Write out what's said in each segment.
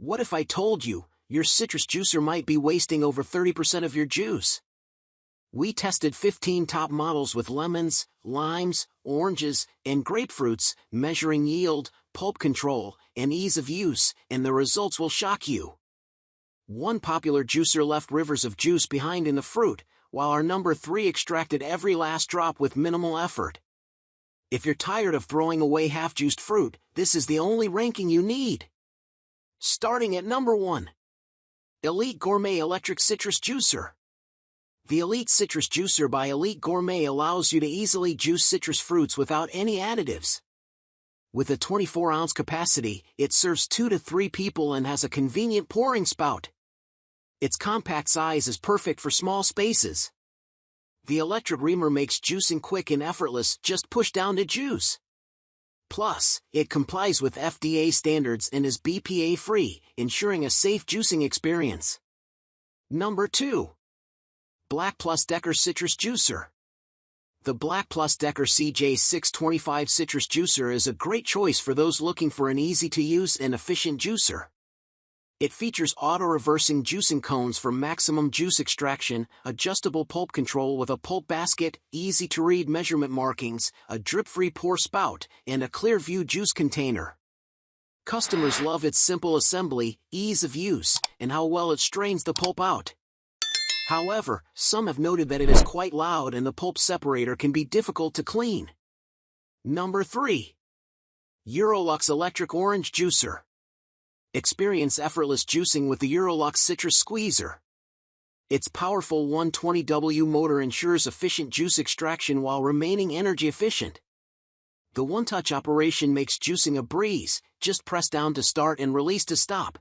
What if I told you, your citrus juicer might be wasting over 30% of your juice? We tested 15 top models with lemons, limes, oranges, and grapefruits, measuring yield, pulp control, and ease of use, and the results will shock you. One popular juicer left rivers of juice behind in the fruit, while our number 3 extracted every last drop with minimal effort. If you're tired of throwing away half-juiced fruit, this is the only ranking you need. Starting at number 1. Elite Gourmet Electric Citrus Juicer. The Elite Citrus Juicer by Elite Gourmet allows you to easily juice citrus fruits without any additives. With a 24-ounce capacity, it serves 2 to 3 people and has a convenient pouring spout. Its compact size is perfect for small spaces. The electric reamer makes juicing quick and effortless, just push down to juice. Plus, it complies with FDA standards and is BPA-free, ensuring a safe juicing experience. Number 2. Black+Decker Citrus Juicer. The Black+Decker CJ625 Citrus Juicer is a great choice for those looking for an easy-to-use and efficient juicer. It features auto-reversing juicing cones for maximum juice extraction, adjustable pulp control with a pulp basket, easy-to-read measurement markings, a drip-free pour spout, and a clear-view juice container. Customers love its simple assembly, ease of use, and how well it strains the pulp out. However, some have noted that it is quite loud and the pulp separator can be difficult to clean. Number 3. Eurolux Electric Orange Juicer. Experience effortless juicing with the Eurolux Citrus Squeezer. Its powerful 120W motor ensures efficient juice extraction while remaining energy efficient. The one-touch operation makes juicing a breeze, just press down to start and release to stop.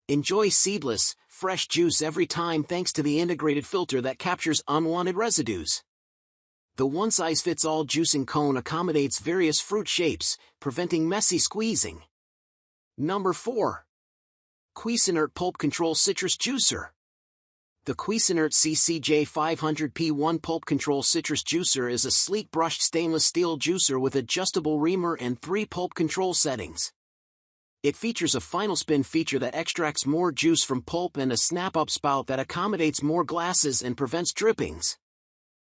Enjoy seedless, fresh juice every time thanks to the integrated filter that captures unwanted residues. The one-size-fits-all juicing cone accommodates various fruit shapes, preventing messy squeezing. Number 4. Cuisinart Pulp Control Citrus Juicer. The Cuisinart CCJ500P1 Pulp Control Citrus Juicer is a sleek brushed stainless steel juicer with adjustable reamer and 3 pulp control settings. It features a final spin feature that extracts more juice from pulp and a snap-up spout that accommodates more glasses and prevents drippings.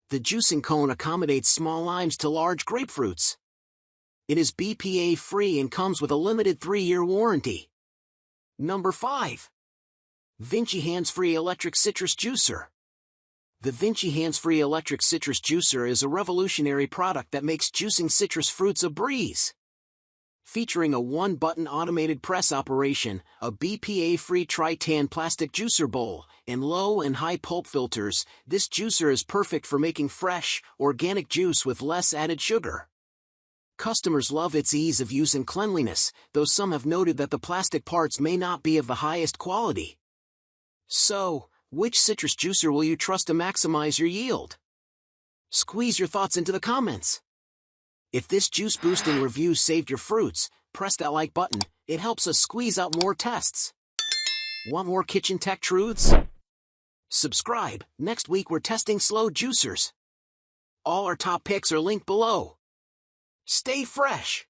The juicing cone accommodates small limes to large grapefruits. It is BPA-free and comes with a limited 3-year warranty. Number 5. Vinci Hands-Free Electric Citrus Juicer. The Vinci Hands-Free Electric Citrus Juicer is a revolutionary product that makes juicing citrus fruits a breeze. Featuring a 1-button automated press operation, a BPA-free Tritan plastic juicer bowl, and low and high pulp filters, this juicer is perfect for making fresh, organic juice with less added sugar. Customers love its ease of use and cleanliness, though some have noted that the plastic parts may not be of the highest quality. So, which citrus juicer will you trust to maximize your yield? Squeeze your thoughts into the comments. If this juice-boosting review saved your fruits, press that like button, it helps us squeeze out more tests. Want more kitchen tech truths? Subscribe, next week we're testing slow juicers. All our top picks are linked below. Stay fresh!